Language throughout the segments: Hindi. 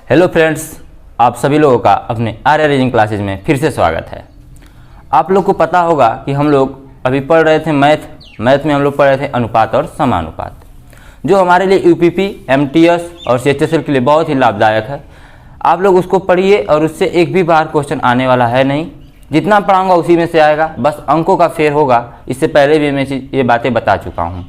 हेलो फ्रेंड्स, आप सभी लोगों का अपने आर्या रीजनिंग क्लासेज में फिर से स्वागत है। आप लोग को पता होगा कि हम लोग अभी पढ़ रहे थे मैथ में हम लोग पढ़ रहे थे अनुपात और समानुपात, जो हमारे लिए यूपीपी, एमटीएस और सीएचएसएल के लिए बहुत ही लाभदायक है। आप लोग उसको पढ़िए और उससे एक भी बार क्वेश्चन आने वाला है नहीं। जितना पढ़ाऊँगा उसी में से आएगा, बस अंकों का फेर होगा। इससे पहले भी मैं ये बातें बता चुका हूँ।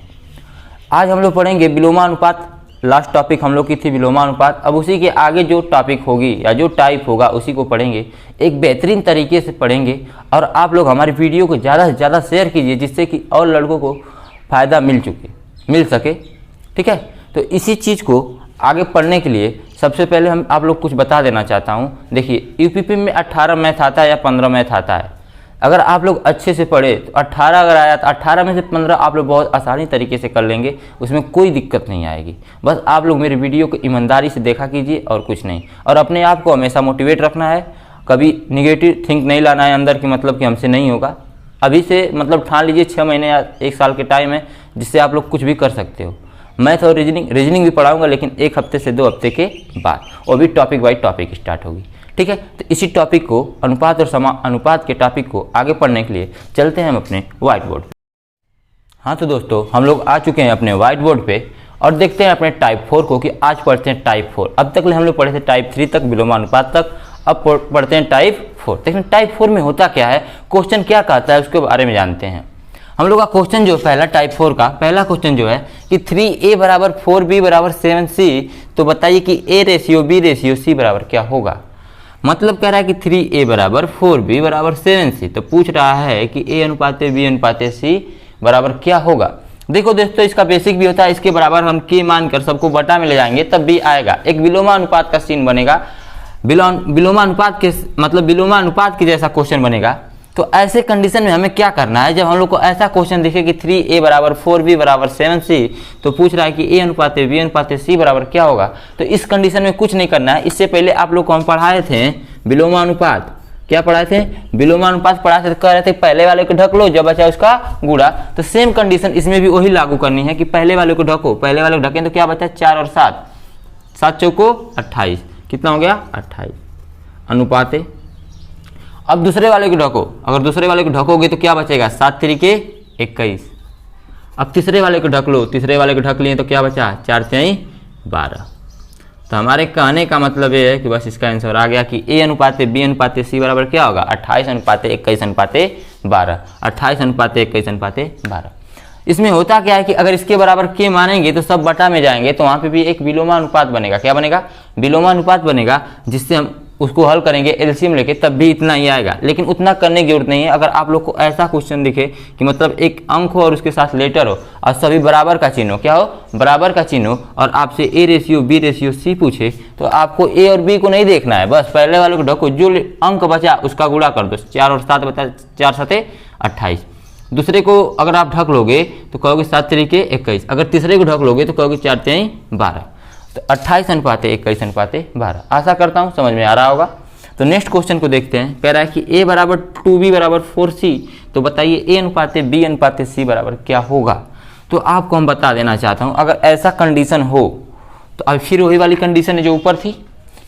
आज हम लोग पढ़ेंगे विलोमानुपात। लास्ट टॉपिक हम लोग की थी विलोमानुपात। अब उसी के आगे जो टॉपिक होगी या जो टाइप होगा उसी को पढ़ेंगे, एक बेहतरीन तरीके से पढ़ेंगे। और आप लोग हमारी वीडियो को ज़्यादा से ज़्यादा शेयर कीजिए, जिससे कि और लड़कों को फ़ायदा मिल सके। ठीक है, तो इसी चीज़ को आगे पढ़ने के लिए सबसे पहले हम आप लोग कुछ बता देना चाहता हूँ। देखिए, यूपीपी में 18 मैथ आता है या 15 मैथ आता है। अगर आप लोग अच्छे से पढ़े तो 18 अगर आया तो 18 में से 15 आप लोग बहुत आसानी तरीके से कर लेंगे, उसमें कोई दिक्कत नहीं आएगी। बस आप लोग मेरे वीडियो को ईमानदारी से देखा कीजिए और कुछ नहीं। और अपने आप को हमेशा मोटिवेट रखना है, कभी निगेटिव थिंक नहीं लाना है अंदर की, मतलब कि हमसे नहीं होगा। अभी से मतलब ठान लीजिए 6 महीने या 1 साल के टाइम है, जिससे आप लोग कुछ भी कर सकते हो। मैथ और रीजनिंग भी पढ़ाऊँगा, लेकिन 1 हफ्ते से 2 हफ्ते के बाद, और भी टॉपिक बाई टॉपिक स्टार्ट होगी। ठीक है, तो इसी टॉपिक को अनुपात और समानुपात के टॉपिक को आगे पढ़ने के लिए चलते हैं हम अपने व्हाइट बोर्ड पे। हाँ तो दोस्तों, हम लोग आ चुके हैं अपने व्हाइट बोर्ड पे और देखते हैं अपने टाइप 4 को कि आज पढ़ते हैं टाइप 4। अब तक हम लोग पढ़े थे टाइप 3 तक, विलोमानुपात तक। अब पढ़ते हैं टाइप 4। देखिए टाइप 4 में होता क्या है, क्वेश्चन क्या कहता है उसके बारे में जानते हैं। हम लोग का क्वेश्चन जो पहला टाइप 4 का पहला क्वेश्चन जो है कि 3a बराबर 4b बराबर 7c, तो बताइए कि a ratio b ratio c बराबर क्या होगा। मतलब कह रहा है कि 3a बराबर 4b बराबर 7c, तो पूछ रहा है कि a अनुपात b अनुपात c बराबर क्या होगा। देखो दोस्तों, इसका बेसिक भी होता है, इसके बराबर हम k मानकर सबको बटा में ले जाएंगे तब भी आएगा। एक विलोमानुपात का सीन बनेगा, विलोमानुपात के मतलब विलोमानुपात के जैसा क्वेश्चन बनेगा। तो ऐसे कंडीशन में हमें क्या करना है, जब हम लोग को ऐसा क्वेश्चन दिखे कि 3a बराबर 4b बराबर 7c, तो पूछ रहा है कि a अनुपात b अनुपात c बराबर क्या होगा। तो इस कंडीशन में कुछ नहीं करना है। इससे पहले आप लोग को हम पढ़ाए थे विलोमानुपात। क्या पढ़ाए थे? विलोमानुपात पढ़ाए थे। कह रहे थे पहले वाले को ढक लो, जब बचा उसका गुणा। तो सेम कंडीशन इसमें भी वही लागू करनी है कि पहले वाले को ढको। पहले वाले को ढकें तो क्या बचा? 4 और 7, 7 चौको 28। कितना हो गया? 28 अनुपात। अब दूसरे वाले को ढको, अगर दूसरे वाले को ढकोगे तो क्या बचेगा? 7 तिरिके 21। अब तीसरे वाले को ढक लो, तीसरे वाले को ढक लिए तो क्या बचा? 4 तिहाई 12। तो हमारे कहने का मतलब ये है कि बस इसका आंसर आ गया कि a अनुपात b अनुपात c बराबर क्या होगा? 28 अनुपात 21 अनुपात 12। 28 अनुपात 21 अनुपात 12। इसमें होता क्या है कि अगर इसके बराबर k मानेंगे तो सब बटा में जाएंगे, तो वहाँ पे भी एक विलोमानुपात बनेगा। क्या बनेगा? विलोमानुपात बनेगा, जिससे हम उसको हल करेंगे एलसीएम लेके, तब भी इतना ही आएगा। लेकिन उतना करने की जरूरत नहीं है। अगर आप लोग को ऐसा क्वेश्चन दिखे कि मतलब एक अंक हो और उसके साथ लेटर हो और सभी बराबर का चिन्ह हो, क्या हो? बराबर का चिन्ह हो, और आपसे a ratio b ratio c पूछे, तो आपको a और b को नहीं देखना है। बस पहले वाले को ढको, जो अंक बचा उसका गुणा कर दो। 4 और 7 बचा, 4 7 28। दूसरे को अगर आप ढक लोगे तो कहोगे 7 तिरिके 21। अगर तीसरे को ढक लोगे तो कहोगे 4 तिहाई 12। तो 28 अनुपात 21 अनुपात 12। आशा करता हूँ समझ में आ रहा होगा। तो नेक्स्ट क्वेश्चन को देखते हैं। कह रहा है कि a बराबर 2b बराबर 4c, तो बताइए a अनुपात b अनुपात c बराबर क्या होगा। तो आपको हम बता देना चाहता हूँ, अगर ऐसा कंडीशन हो तो अब फिर वही वाली कंडीशन है जो ऊपर थी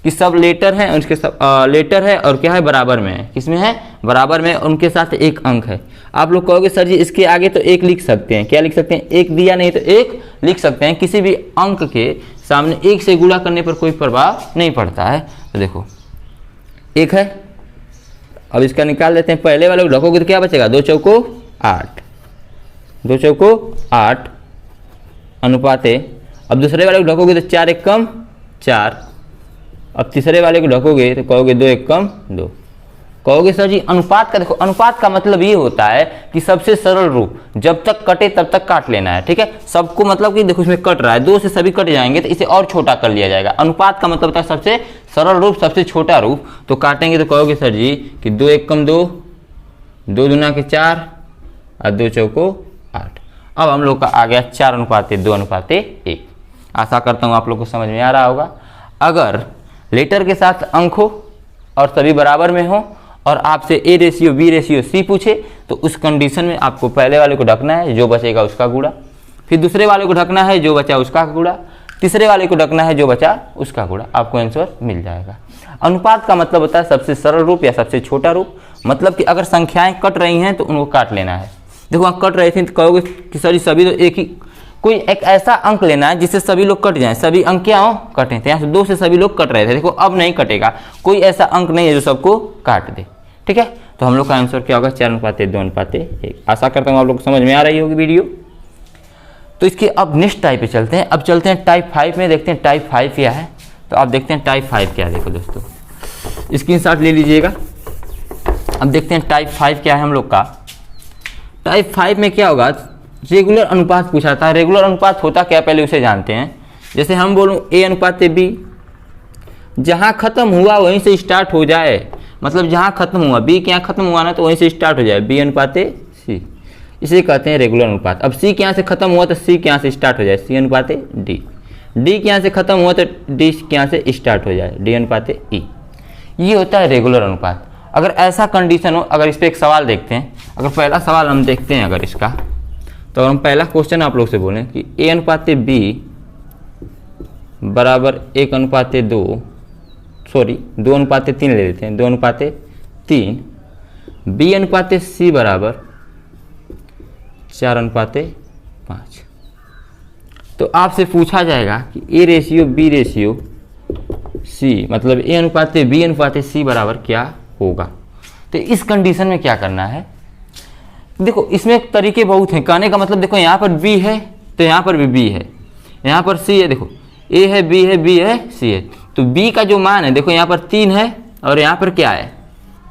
कि सब लेटर हैं, उनके सब लेटर है और क्या है? बराबर में है। किसमें है? बराबर में, उनके साथ एक अंक है। आप लोग कहोगे सर जी इसके आगे तो 1 लिख सकते हैं। क्या लिख सकते हैं? 1 दिया नहीं तो 1 लिख सकते हैं। किसी भी अंक के सामने 1 से गुणा करने पर कोई प्रभाव नहीं पड़ता है। तो देखो 1 है, अब इसका निकाल लेते हैं। पहले वाले को ढकोगे तो क्या बचेगा? 2 चौको 8, 2 चौको 8 अनुपात। अब दूसरे वाले को ढकोगे तो 4 1 कम 4। अब तीसरे वाले को ढकोगे तो कहोगे 2 1 कम 2। कहोगे सर जी अनुपात का, देखो अनुपात का मतलब ये होता है कि सबसे सरल रूप, जब तक कटे तब तक काट लेना है। ठीक है, सबको मतलब कि देखो इसमें कट रहा है, 2 से सभी कट जाएंगे तो इसे और छोटा कर लिया जाएगा। अनुपात का मतलब होता है सबसे सरल रूप, सबसे छोटा रूप। तो काटेंगे तो कहोगे सर जी कि 2 1 कम 2, 2 दूना के 4 और 2 चौको 8। अब हम लोग का आ गया 4 अनुपात 2 अनुपात 1। आशा करता हूँ आप लोग को समझ में आ रहा होगा। अगर लेटर के साथ अंक हो और सभी बराबर में हो और आपसे a ratio b ratio c पूछे, तो उस कंडीशन में आपको पहले वाले को ढकना है, जो बचेगा उसका गुणा। फिर दूसरे वाले को ढकना है, जो बचा उसका गुणा। तीसरे वाले को रखना है, जो बचा उसका गुणा, आपको आंसर मिल जाएगा। अनुपात का मतलब होता है सबसे सरल रूप या सबसे छोटा रूप, मतलब कि अगर संख्याएं कट रही हैं तो उनको काट लेना है। देखो वहाँ कट रही थी तो कहोगे कि सर सभी तो एक ही, कोई एक ऐसा अंक लेना है जिससे सभी लोग कट जाएं, सभी अंक क्या हो, कटें। तो यहाँ से 2 से सभी लोग कट रहे थे, देखो अब नहीं कटेगा, कोई ऐसा अंक नहीं है जो सबको काट दे। ठीक है, तो हम लोग का आंसर क्या होगा, 4:2:1। आशा करता हूँ आप लोग को समझ में आ रही होगी वीडियो। तो इसके अब नेक्स्ट टाइप पे चलते हैं। अब चलते हैं टाइप 5 में, देखते हैं टाइप 5 क्या है। तो आप देखते हैं टाइप 5 क्या है। देखो दोस्तों, स्क्रीनशॉट ले लीजिएगा। अब देखते हैं टाइप 5 क्या है हम लोग का। टाइप 5 में क्या होगा, रेगुलर अनुपात पूछा था। रेगुलर अनुपात होता क्या, पहले उसे जानते हैं। जैसे हम बोलूँ A/B, जहाँ खत्म हुआ वहीं से स्टार्ट हो जाए, मतलब जहाँ खत्म हुआ, B के यहाँ खत्म हुआ ना तो वहीं से स्टार्ट हो जाए, B/C, इसे कहते हैं रेगुलर अनुपात। अब C के यहाँ से खत्म हुआ तो C के यहाँ से स्टार्ट हो जाए, C/D। D के यहाँ से खत्म हुआ तो D के यहाँ से स्टार्ट हो जाए, D/E। ये होता है रेगुलर अनुपात। अगर ऐसा कंडीशन हो, अगर इस पर एक सवाल देखते हैं, अगर पहला सवाल हम देखते हैं अगर इसका, तो हम पहला क्वेश्चन आप लोग से बोलें कि A/B बराबर 1/2, सॉरी 2/3 ले लेते हैं, 2/3, B/C बराबर 4/5। तो आपसे पूछा जाएगा कि A/B/C मतलब A/B/C बराबर क्या होगा। तो इस कंडीशन में क्या करना है, देखो इसमें तरीके बहुत हैं। कहने का मतलब देखो यहाँ पर B है तो यहाँ पर भी B है, यहाँ पर C है, देखो A है, B है, B है, C है। तो B का जो मान है देखो यहाँ पर 3 है और यहाँ पर क्या है,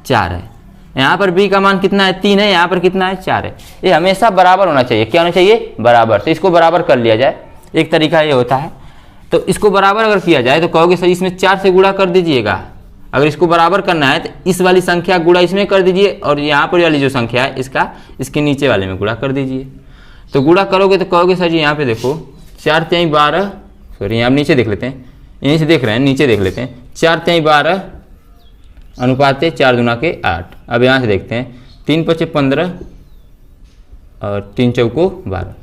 4 है। यहाँ पर B का मान कितना है, 3 है, यहाँ पर कितना है, 4 है। ये हमेशा बराबर होना चाहिए। क्या होना चाहिए, बराबर। तो इसको बराबर कर लिया जाए, एक तरीका ये होता है। तो इसको बराबर अगर किया जाए तो कहोगे सर इसमें 4 से गुणा कर दीजिएगा। अगर इसको बराबर करना है तो इस वाली संख्या गुणा इसमें कर दीजिए और यहाँ पर वाली जो संख्या है इसका इसके नीचे वाले में गुणा कर दीजिए। तो गुणा करोगे तो कहोगे सर जी यहाँ पे देखो 4×3=12, सॉरी यहाँ नीचे देख लेते हैं, यहीं से देख रहे हैं, नीचे देख लेते हैं, 4×3=12 अनुपात 4×2=8। अब यहाँ से देखते हैं 3×5=15 और 3×4=12।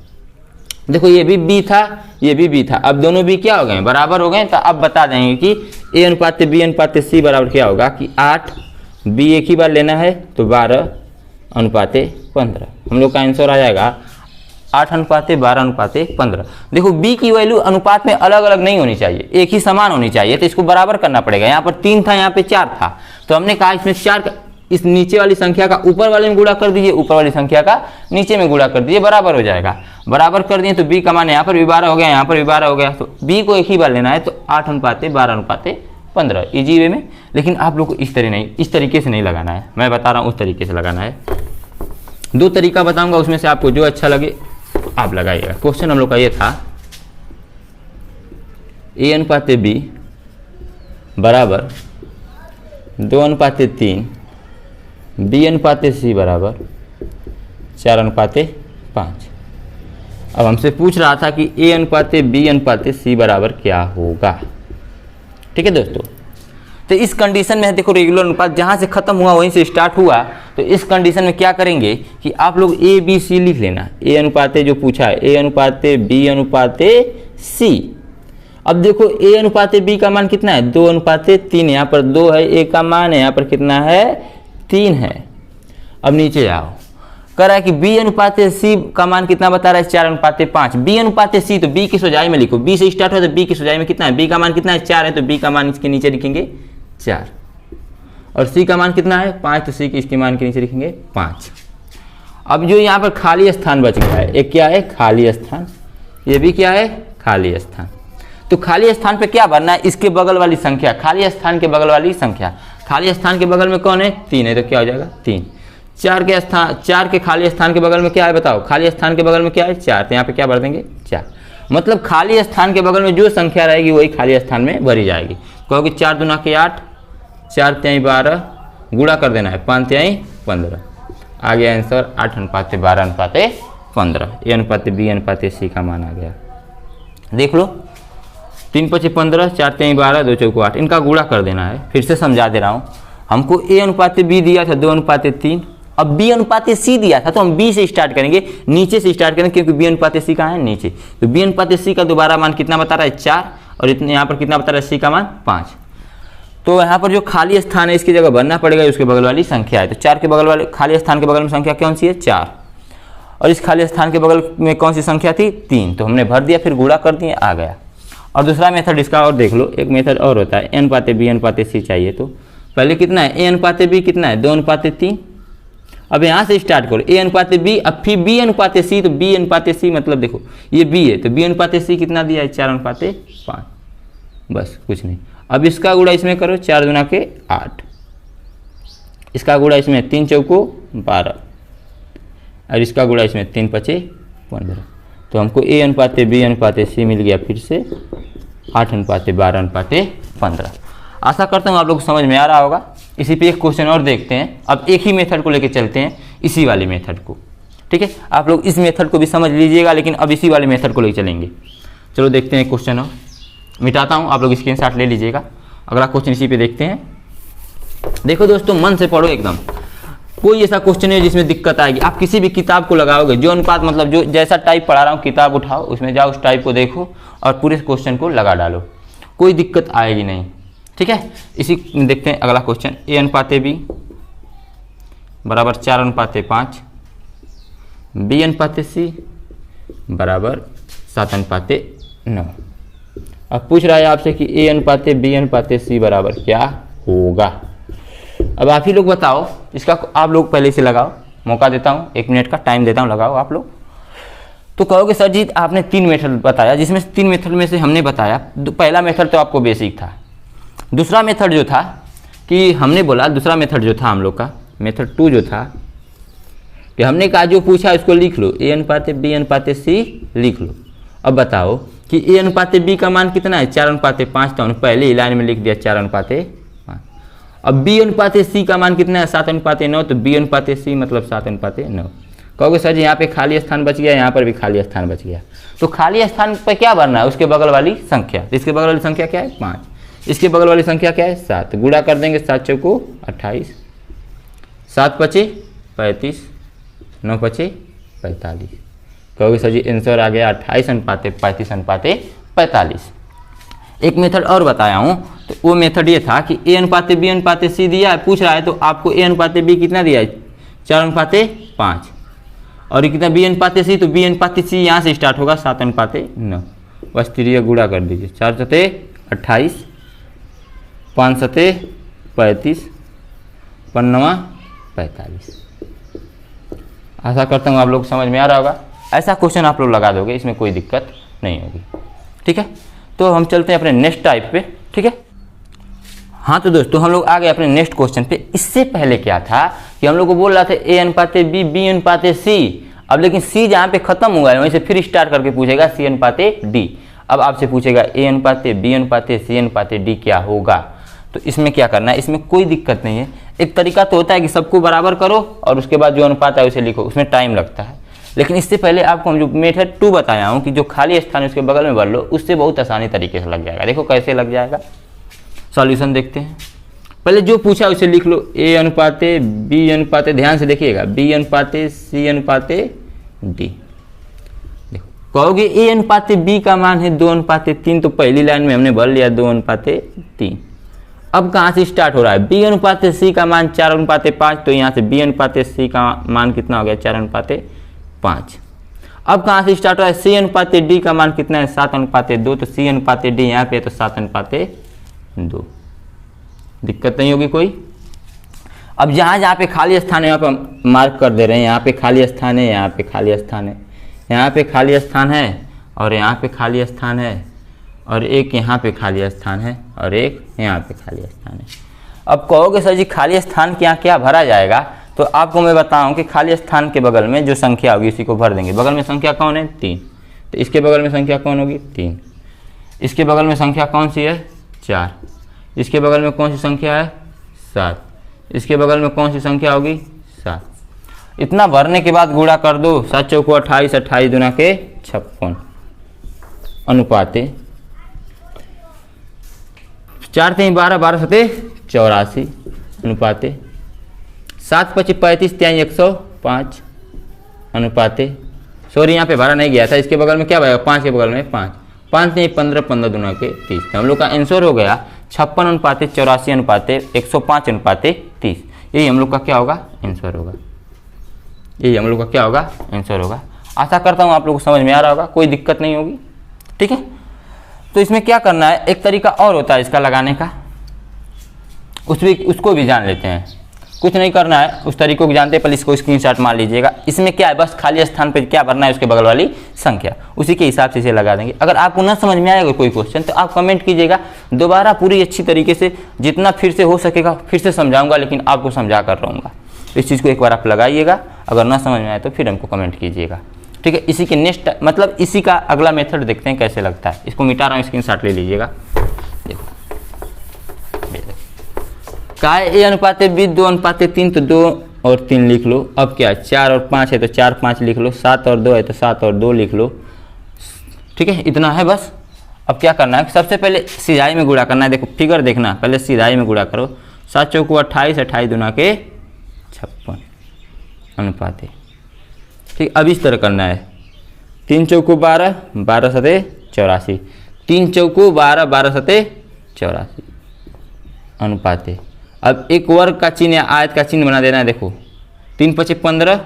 देखो ये भी B था, ये भी B था। अब दोनों B क्या हो गए, बराबर हो गए। तो अब बता देंगे कि A/B/C बराबर क्या होगा कि 8, B एक ही बार लेना है तो 12/15। हम लोग का आंसर आ जाएगा 8/12/15। देखो B की वैल्यू अनुपात में अलग अलग नहीं होनी चाहिए, एक ही समान होनी चाहिए। तो इसको बराबर करना पड़ेगा। यहाँ पर 3 था, यहाँ पे 4 था, तो हमने कहा इसमें 4 इस नीचे वाली संख्या का ऊपर वाले में गुणा कर दीजिए, ऊपर वाली संख्या का नीचे में गुणा कर दीजिए, बराबर हो जाएगा। बराबर कर दिए तो B का मान यहाँ पर भी 12 हो गया, यहाँ पर भी 12 हो गया। तो B को एक ही बार लेना है तो 8/12/15 इजी वे में। लेकिन आप लोग को इस तरह नहीं, इस तरीके से नहीं लगाना है, मैं बता रहा हूँ उस तरीके से लगाना है। 2 तरीका बताऊंगा, उसमें से आपको जो अच्छा लगे आप लगाइएगा। क्वेश्चन हम लोग का ये था A/B बराबर 2/3, B/C बराबर 4/5। अब हमसे पूछ रहा था कि A/B/C बराबर क्या होगा। ठीक है दोस्तों, तो इस कंडीशन में देखो रेगुलर अनुपात जहाँ से खत्म हुआ वहीं से स्टार्ट हुआ। तो इस कंडीशन में क्या करेंगे कि आप लोग A/B/C लिख लेना। A/B जो पूछा है, A/B/C। अब देखो A/B का मान कितना है, 2/3। यहाँ पर 2 है, A का मान है, यहाँ पर कितना है, 3 है। अब नीचे जाओ, कह रहा है कि B/C का मान कितना बता रहा है, 4/5। B/C तो B की सोजाई में लिखो, B से स्टार्ट हो तो B की सोजाई में कितना है, B का मान कितना है, 4 है, तो B का मान इसके नीचे लिखेंगे 4। और C का मान कितना है, 5, तो C के इसके मान के नीचे लिखेंगे 5। अब जो यहाँ पर खाली स्थान बच गया है, एक क्या है, खाली स्थान, ये भी क्या है, खाली स्थान। तो खाली स्थान पे क्या भरना है, इसके बगल वाली संख्या, खाली स्थान के बगल वाली संख्या। खाली स्थान के बगल में कौन है, 3 है, तो क्या हो जाएगा 3। 4 के खाली स्थान के बगल में क्या है, बताओ, खाली स्थान के बगल में क्या है, 4, तो यहाँ पे क्या भर देंगे 4। मतलब खाली स्थान के बगल में जो संख्या रहेगी वही खाली स्थान में भरी जाएगी। कहोगे 4×2=8, 4×3=12, गुणा कर देना है, 5×3=15। आ गया आंसर 8/12/15। A/B/C का मान आ गया। देख लो, 3×5=15, 4×3=12, 2×4=8, इनका गुणा कर देना है। फिर से समझा दे रहा हूँ, हमको A/B दिया था 2/3, अब बी अनुपात सी दिया था तो हम बी से स्टार्ट करेंगे, नीचे से स्टार्ट करेंगे क्योंकि बी अनुपात सी कहाँ है, नीचे। तो बी अनुपात सी का दोबारा मान कितना बता रहा है, 4, और इतने यहाँ पर कितना बता रहा है, सी का मान 5। तो यहाँ पर जो खाली स्थान है इसकी जगह भरना पड़ेगा, उसके बगल वाली संख्या है। तो 4 के बगल वाले खाली स्थान के बगल में संख्या कौन सी है, 4, और इस खाली स्थान के बगल में कौन सी संख्या थी, 3। तो हमने भर दिया, फिर गुणा कर दिए, आ गया। और दूसरा मेथड इसका और देख लो, एक मेथड और होता है, ए अनुपात बी अनुपात सी चाहिए। तो पहले कितना है, ए अनुपात बी कितना है, 2 अनुपात 3। अब यहाँ से स्टार्ट करो, ए अनुपात बी, अब फिर बी अनुपात सी, तो बी अनुपात सी मतलब देखो ये बी है, तो बी अनुपात सी कितना दिया है, 4 अनुपात 5, बस कुछ नहीं। अब इसका गुणा इसमें करो, 4 दूना के 8, इसका गुणा इसमें 3 चौको 12, और इसका गुणा इसमें 3 पचे 15। तो हमको ए अनुपात बी अनुपात सी मिल गया फिर से 8 अनुपात 12 अनुपात 15। आशा करता हूँ आप लोग को समझ में आ रहा होगा। इसी पे एक क्वेश्चन और देखते हैं। अब एक ही मेथड को लेके चलते हैं, इसी वाले मेथड को, ठीक है। आप लोग इस मेथड को भी समझ लीजिएगा, लेकिन अब इसी वाले मेथड को लेके चलेंगे। चलो देखते हैं क्वेश्चन, और मिटाता हूँ, आप लोग स्क्रीनशॉट ले लीजिएगा। अगला क्वेश्चन इसी पे देखते हैं। देखो दोस्तों, मन से पढ़ो एकदम, कोई ऐसा क्वेश्चन है जिसमें दिक्कत आएगी। आप किसी भी किताब को लगाओगे, जो अनुपात मतलब जो जैसा टाइप पढ़ा रहा हूँ, किताब उठाओ, उसमें जाओ, उस टाइप को देखो और पूरे क्वेश्चन को लगा डालो, कोई दिक्कत आएगी नहीं, ठीक है। इसी देखते हैं अगला क्वेश्चन, ए अनुपात बी बराबर 4 अनुपात 5, बी अनुपात सी बराबर 7 अनुपात 9। अब पूछ रहा है आपसे कि ए अनुपात बी अनुपात सी बराबर क्या होगा। अब आप ही लोग बताओ, इसका आप लोग पहले से लगाओ, मौका देता हूँ, 1 मिनट का टाइम देता हूँ, लगाओ आप लोग। तो कहोगे सर जी आपने 3 मेथड बताया, जिसमें 3 मेथड में से हमने बताया, पहला मेथड तो आपको बेसिक था। दूसरा मेथड जो था कि हमने बोला, दूसरा मेथड जो था हम लोग का, मेथड 2 जो था कि हमने कहा जो पूछा उसको लिख लो, ए अनुपात बी अनुपात सी लिख लो। अब बताओ कि ए अनुपात बी का मान कितना है, 4 अनुपात 5, तो हमने पहले ही लाइन में लिख दिया 4 अनुपात 5। अब बी अनुपात सी का मान कितना है, 7 अनुपात 9, तो बी अनुपात सी मतलब 7 अनुपात 9। कहोगे सर जी यहाँ पे खाली स्थान बच गया, यहाँ पर भी खाली स्थान बच गया, तो खाली स्थान पर क्या भरना है, उसके बगल वाली संख्या। तो इसके बगल वाली संख्या क्या है, 5, इसके बगल वाली संख्या क्या है, 7। गुणा कर देंगे, 7 चौको 28, 7 पचे 35, 9 पचे 45। कहोगे सर जी आंसर आ गया 28 अनुपात 35 अनुपात 45। एक मेथड और बताया हूँ, तो वो मेथड ये था कि ए अनुपात बी अनुपात सी दिया है, पूछ रहा है, तो आपको ए अनुपात बी कितना दिया है, 4 अनुपात 5, और ये कितना बी अनुपात सी, तो बी अनुपात सी यहाँ से स्टार्ट होगा 7 अनुपात 9। बस 3 गुणा कर दीजिए, 4 सते 28, 5 सते 35, 5 45। आशा करता हूँ आप लोग समझ में आ रहा होगा। ऐसा क्वेश्चन आप लोग लगा दोगे, इसमें कोई दिक्कत नहीं होगी, ठीक है। तो हम चलते हैं अपने नेक्स्ट टाइप पे, ठीक है। हाँ तो दोस्तों, हम लोग आ गए अपने नेक्स्ट क्वेश्चन पे। इससे पहले क्या था कि हम लोग को बोल रहा था ए अनुपात बी बी अनुपात सी। अब लेकिन सी जहाँ पे खत्म हुआ है वहीं से फिर स्टार्ट करके पूछेगा सी अनुपात डी। अब आपसे पूछेगा ए अनुपात बी अनुपात सी अनुपात डी क्या होगा। तो इसमें क्या करना है, इसमें कोई दिक्कत नहीं है। एक तरीका तो होता है कि सबको बराबर करो और उसके बाद जो अनुपात है उसे लिखो, उसमें टाइम लगता है। लेकिन इससे पहले आपको हम जो मेथड 2 बताया हूँ कि जो खाली स्थान है उसके बगल में भर लो, उससे बहुत आसानी तरीके से लग जाएगा। देखो कैसे लग जाएगा, सॉल्यूशन देखते हैं। पहले जो पूछा उसे लिख लो, ए अनुपात बी अनुपात, ध्यान से देखिएगा, बी अनुपात सी अनुपात डी। देखो कहोगे ए अनुपात बी का मान है 2 अनुपात 3, तो पहली लाइन में हमने भर लिया 2 अनुपात 3। अब कहाँ से स्टार्ट हो रहा है, बी अनुपात सी का मान 4 अनुपात 5, तो यहाँ से बी अनुपात सी का मान कितना हो गया, 4 अनुपात 5। अब कहाँ से स्टार्ट हो रहा है, सी अनुपात डी का मान कितना है, 7 अनुपात 2, तो सी अनुपात डी यहाँ पे तो 7 अनुपात 2। दिक्कत नहीं होगी कोई। अब जहाँ जहाँ पे खाली स्थान है यहाँ पे मार्क कर दे रहे हैं, यहाँ पे खाली स्थान है, यहाँ पे खाली स्थान है, यहाँ पे खाली स्थान है, और यहाँ पे खाली स्थान है, और एक यहाँ पे खाली स्थान है, और एक यहाँ पे खाली स्थान है। अब कहोगे सर जी खाली स्थान के यहाँ क्या भरा जाएगा, तो आपको मैं बताऊं कि खाली स्थान के बगल में जो संख्या होगी इसी को भर देंगे। बगल में संख्या कौन है, 3, तो इसके बगल में संख्या कौन होगी, 3। इसके बगल में संख्या कौन सी है, 4। इसके बगल में कौन सी संख्या है, 7। इसके बगल में कौन सी संख्या होगी, 7। इतना भरने के बाद गुणा कर दो, 7 चौको 28, 28 दूना के 56 अनुपात 4 3 12, 12 7 84 अनुपात 7 × 25 35 तिहाई 105 अनुपाते, सॉरी यहाँ पे भरा नहीं गया था, इसके बगल में क्या बनेगा 5 के बगल में 5, 5 तिहाई 15 15 दूना के 30। तो हम लोग का आंसर हो गया 56 अनुपाते 84 अनुपाते 105 अनुपाते 30। यही हम लोग का क्या होगा आंसर होगा, यही हम लोग का क्या होगा आंसर होगा। आशा करता हूँ आप लोगों को समझ में आ रहा होगा, कोई दिक्कत नहीं होगी। ठीक है, तो इसमें क्या करना है, एक तरीका और होता है इसका लगाने का, उसको भी जान लेते हैं। कुछ नहीं करना है, उस तरीकों को जानते हैं, पहले इसको स्क्रीनशॉट मार लीजिएगा। इसमें क्या है, बस खाली स्थान पर क्या भरना है, उसके बगल वाली संख्या, उसी के हिसाब से इसे लगा देंगे। अगर आपको ना समझ में आएगा कोई क्वेश्चन तो आप कमेंट कीजिएगा, दोबारा पूरी अच्छी तरीके से जितना फिर से हो सकेगा फिर से समझाऊंगा, लेकिन आपको समझा कर रहूँगा। इस चीज़ को एक बार आप लगाइएगा, अगर ना समझ में आए तो फिर हमको कमेंट कीजिएगा। ठीक है, इसी के नेक्स्ट मतलब इसी का अगला मेथड देखते हैं कैसे लगता है। इसको मिटा रहा हूँ, स्क्रीनशॉट ले लीजिएगा। देखो क्या है, ए अनुपाते बी 2 अनुपाते 3, तो 2 और 3 लिख लो। अब क्या है, 4 और 5 है तो 4 5 लिख लो, 7 और 2 है तो 7 और 2 लिख लो। ठीक है, इतना है बस। अब क्या करना है, सबसे पहले सिधाई में गुणा करना है। देखो फिगर देखना, पहले सिधाई में गुणा करो। 7 चौको 28, 28 दूना के 56 अनुपाते। ठीक, अब इस तरह करना है, 3 चौको 12, 12 सते 84, 3 चौको 12, 12 सते 84 अनुपाते। अब एक वर्ग का चिन्ह या आयत का चिन्ह बना देना है। देखो 3 × 5 15,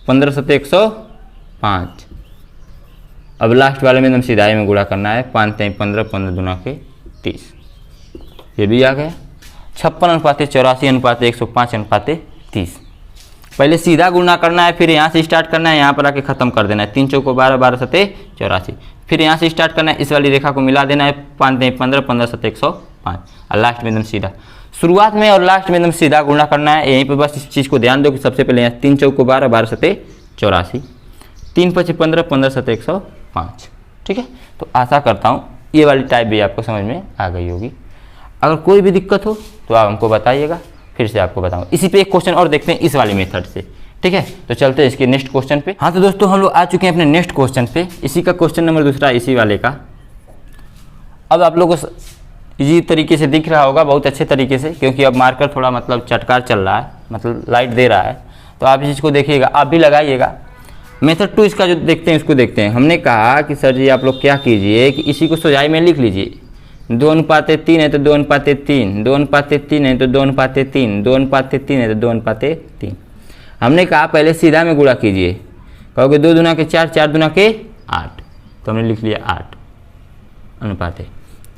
15 सते 105। अब लास्ट वाले में एकदम सीधाई में गुणा करना है, 5 तिहाई 15, 15 दूना के 30। ये भी आ गया 56 अनुपाते 84 अनुपाते 105 अनुपाते 30। पहले सीधा गुणा करना है, फिर यहाँ से स्टार्ट करना है, यहाँ पर आके खत्म कर देना है। 3 चौको 12, 12 सते 84, फिर यहाँ से स्टार्ट करना है, इस वाली रेखा को मिला देना है, 5 तिहाई 15, 15 सते 105 और लास्ट में एकदम सीधा। शुरुआत में और लास्ट में एकदम सीधा गुणा करना है। यहीं पर बस इस चीज़ को ध्यान दो कि सबसे पहले यहाँ 3 चौको 12, 12 सते 84, 3 × 5 15, 15 सते 105। ठीक है, तो आशा करता हूँ ये वाली टाइप भी आपको समझ में आ गई होगी। अगर कोई भी दिक्कत हो तो आप हमको बताइएगा, फिर से आपको बताऊँ। इसी पे एक क्वेश्चन और देखते हैं इस वाली मेथड से। ठीक है, तो चलते हैं इसके नेक्स्ट क्वेश्चन पे। हाँ तो दोस्तों, हम लोग आ चुके हैं अपने नेक्स्ट क्वेश्चन पे। इसी का क्वेश्चन नंबर दूसरा इसी वाले का। अब आप लोगों को इजी तरीके से दिख रहा होगा, बहुत अच्छे तरीके से, क्योंकि अब मार्कर थोड़ा मतलब चटकार चल रहा है, मतलब लाइट दे रहा है। तो आप इस चीज़ को देखिएगा, आप भी लगाइएगा। मेथड 2 इसका जो देखते हैं उसको देखते हैं। हमने कहा कि सर जी आप लोग क्या कीजिए कि इसी को सोजाई में लिख लीजिए। 2 अनुपाते 3 है तो 2 अनुपाते 3, 2 अनुपाते 3 है तो 2 अनुपाते 3, 2 अनुपाते 3 है तो 2 अनुपाते 3। हमने कहा पहले सीधा में गुणा कीजिए, कहोगे 2 दूना के 4, 4 दूना के 8, तो हमने लिख लिया 8 अनुपाते।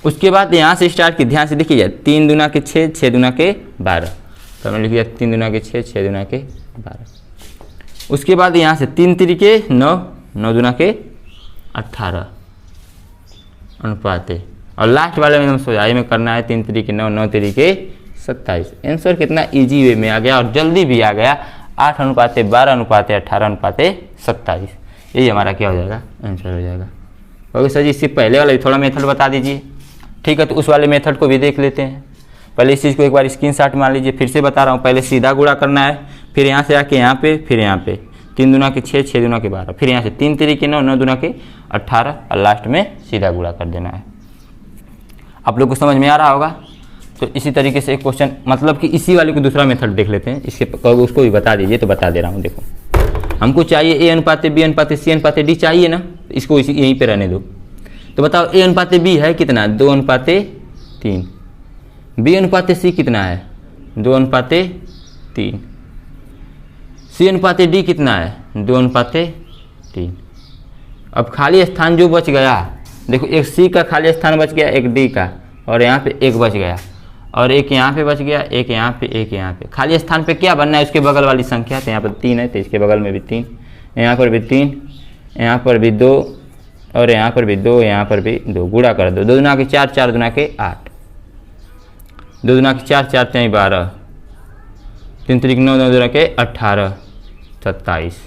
उसके बाद यहाँ से स्टार्ट की, ध्यान से देखिए, 3 दूना के 6, 6 दूना के 12, तो हमने लिख लिया 3 दूना के 6, 6 दूना के 12। उसके बाद यहाँ से 3 3 के 9, 9 दूना के 18 अनुपाते। और लास्ट वाले में हम सोजाई में करना है, 3 3 के 9, 9 3 के 27। आंसर कितना इजी वे में आ गया और जल्दी भी आ गया, 8 अनुपाते 12 अनुपाते 18 अनुपाते 27। यही हमारा क्या हो जाएगा, आंसर हो जाएगा। ओके सर जी, इससे पहले वाला भी थोड़ा मेथड बता दीजिए। ठीक है, तो उस वाले मेथड को भी देख लेते हैं। पहले इस चीज़ को एक बार स्क्रीनशॉट मार लीजिए, फिर से बता रहा हूँ। पहले सीधा गुणा करना है, फिर यहाँ से आके यहाँ पे, फिर यहाँ पे 3 दूना के 6, 6 दूना के 12, फिर यहाँ से 3 3 के 9, 9 दूना के 18 और लास्ट में सीधा गुणा कर देना है। आप लोग को समझ में आ रहा होगा। तो इसी तरीके से एक क्वेश्चन, मतलब कि इसी वाले को दूसरा मेथड देख लेते हैं। इसके उसको भी बता दीजिए, तो बता दे रहा हूँ। देखो हमको चाहिए ए अनुपाते बी अनुपाते सी अनुपाते डी चाहिए ना, इसको इसी यहीं पे रहने दो। तो बताओ ए अनुपाते बी है कितना, 2 अनुपाते 3। बी अनुपाते सी कितना है, 2 अनुपाते 3। सी अनुपाते डी कितना है, 2 अनुपाते 3। अब खाली स्थान जो बच गया, देखो एक सी का खाली स्थान बच गया, एक डी का, और यहाँ पे एक बच गया, और एक यहाँ पे बच गया, एक यहाँ पे, एक यहाँ पे। खाली स्थान पे क्या बनना है, उसके बगल वाली संख्या। तो यहाँ पर 3 है तो इसके बगल में भी 3, यहाँ पर भी 3, यहाँ पर भी 2, और यहाँ पर भी 2, यहाँ पर भी 2। गुणा कर दो, 2 दूना के 4, 4 दूना के 8, 2 दूना के 4, 4 तिहाई 12, 3 3 9, 9 दूना के 18, 27।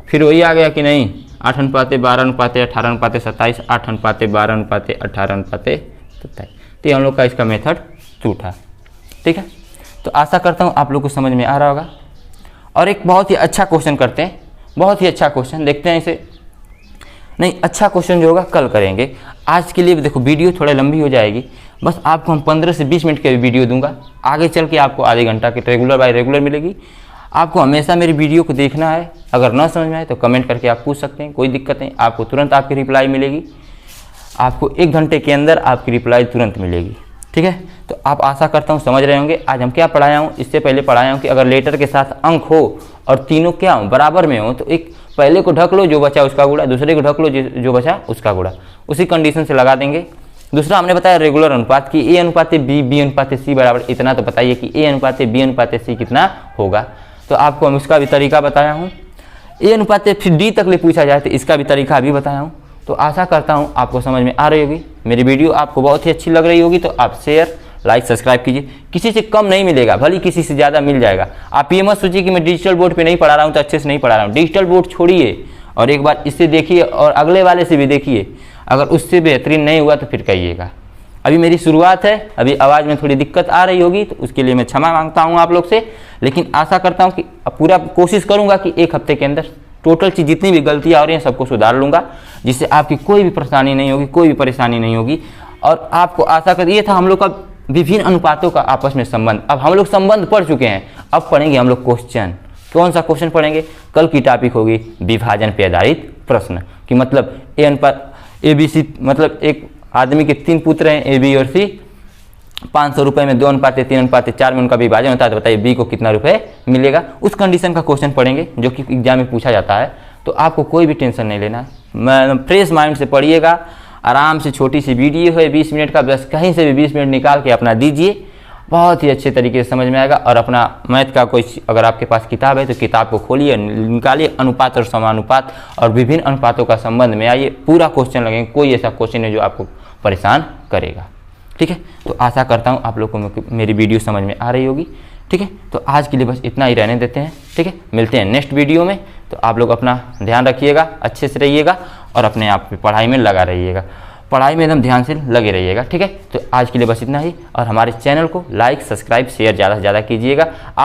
फिर वही आ गया कि नहीं, 8 अनुपाते 12 अनुपाते 18 अनुपाते 27, 8 अनुपाते 12 अनुपाते 18 अनुपाते 27। तो ये हम लोग का इसका मेथड 2 था। ठीक है, तो आशा करता हूँ आप लोग को समझ में आ रहा होगा। और एक बहुत ही अच्छा क्वेश्चन करते हैं, बहुत ही अच्छा क्वेश्चन देखते हैं इसे। नहीं, अच्छा क्वेश्चन जो होगा कल करेंगे। आज के लिए देखो वीडियो थोड़ा लंबी हो जाएगी, बस आपको हम 15 से 20 मिनट का वीडियो दूंगा, आगे चल के आपको आधे घंटा की रेगुलर बाय रेगुलर मिलेगी। आपको हमेशा मेरी वीडियो को देखना है, अगर ना समझ में आए तो कमेंट करके आप पूछ सकते हैं, कोई दिक्कत नहीं, आपको तुरंत आपकी रिप्लाई मिलेगी। आपको 1 घंटे के अंदर आपकी रिप्लाई तुरंत मिलेगी, ठीक है। तो आप आशा करता हूँ समझ रहे होंगे आज हम क्या पढ़ाया हूँ। इससे पहले पढ़ाया हूँ कि अगर लेटर के साथ अंक हो और तीनों क्या हो बराबर में हो, तो एक पहले को ढक लो, जो बचा उसका गुणा, दूसरे को ढक लो, जो बचा उसका गुणा, उसी कंडीशन से लगा देंगे। दूसरा हमने बताया रेगुलर अनुपात की ए अनुपात बी, बी अनुपात सी बराबर, इतना तो बताइए कि ए अनुपात बी अनुपात सी कितना होगा। तो आपको हम इसका भी तरीका बताया हूँ। ए अनुपात फिर डी तक ले पूछा जाए तो इसका भी तरीका अभी बताया हूँ। तो आशा करता हूँ आपको समझ में आ रही होगी। मेरी वीडियो आपको बहुत ही अच्छी लग रही होगी तो आप शेयर लाइक सब्सक्राइब कीजिए। किसी से कम नहीं मिलेगा, भले किसी से ज़्यादा मिल जाएगा। आप ये मत सोचिए कि मैं डिजिटल बोर्ड पे नहीं पढ़ा रहा हूँ तो अच्छे से नहीं पढ़ा रहा हूँ। डिजिटल बोर्ड छोड़िए और एक बार इससे देखिए और अगले वाले से भी देखिए, अगर उससे बेहतरीन नहीं हुआ तो फिर कहिएगा। अभी मेरी शुरुआत है, अभी आवाज़ में थोड़ी दिक्कत आ रही होगी तो उसके लिए मैं क्षमा मांगता हूँ आप लोग से, लेकिन आशा करता हूँ कि पूरा कोशिश करूँगा कि 1 हफ्ते के अंदर टोटल चीज़ जितनी भी गलतियाँ हो रही हैं सबको सुधार लूँगा, जिससे आपकी कोई भी परेशानी नहीं होगी, कोई भी परेशानी नहीं होगी। और आपको आशा कर ये था हम लोग का विभिन्न अनुपातों का आपस में संबंध। अब हम लोग संबंध पढ़ चुके हैं, अब पढ़ेंगे हम लोग क्वेश्चन। कौन सा क्वेश्चन पढ़ेंगे? कल की टॉपिक होगी विभाजन पे आधारित प्रश्न, कि मतलब ए अनुपात ए बी सी, मतलब एक आदमी के 3 पुत्र हैं ए बी और सी, 500 रुपये में 2 अनुपात 3 अनुपात 4 में उनका विभाजन होता है, तो बताइए बी को कितना रुपए मिलेगा। उस कंडीशन का क्वेश्चन पढ़ेंगे जो कि एग्जाम में पूछा जाता है। तो आपको कोई भी टेंशन नहीं लेना है, फ्रेश माइंड से पढ़िएगा, आराम से। छोटी सी वीडियो है 20 मिनट का, बस कहीं से भी 20 मिनट निकाल के अपना दीजिए, बहुत ही अच्छे तरीके से समझ में आएगा। और अपना मैथ का कोई अगर आपके पास किताब है तो किताब को खोलिए, निकालिए, अनुपात और समानुपात और विभिन्न अनुपातों का संबंध में आइए, पूरा क्वेश्चन लगेंगे। कोई ऐसा क्वेश्चन है जो आपको परेशान करेगा, ठीक है। तो आशा करता हूँ आप लोग को मेरी वीडियो समझ में आ रही होगी, ठीक है। तो आज के लिए बस इतना ही रहने देते हैं, ठीक है। मिलते हैं नेक्स्ट वीडियो में। तो आप लोग अपना ध्यान रखिएगा, अच्छे से रहिएगा और अपने आप पढ़ाई में लगा रहिएगा, पढ़ाई में एकदम ध्यान से लगे रहिएगा, ठीक है। तो आज के लिए बस इतना ही, और हमारे चैनल को लाइक सब्सक्राइब शेयर ज़्यादा से ज़्यादा कीजिएगा। आप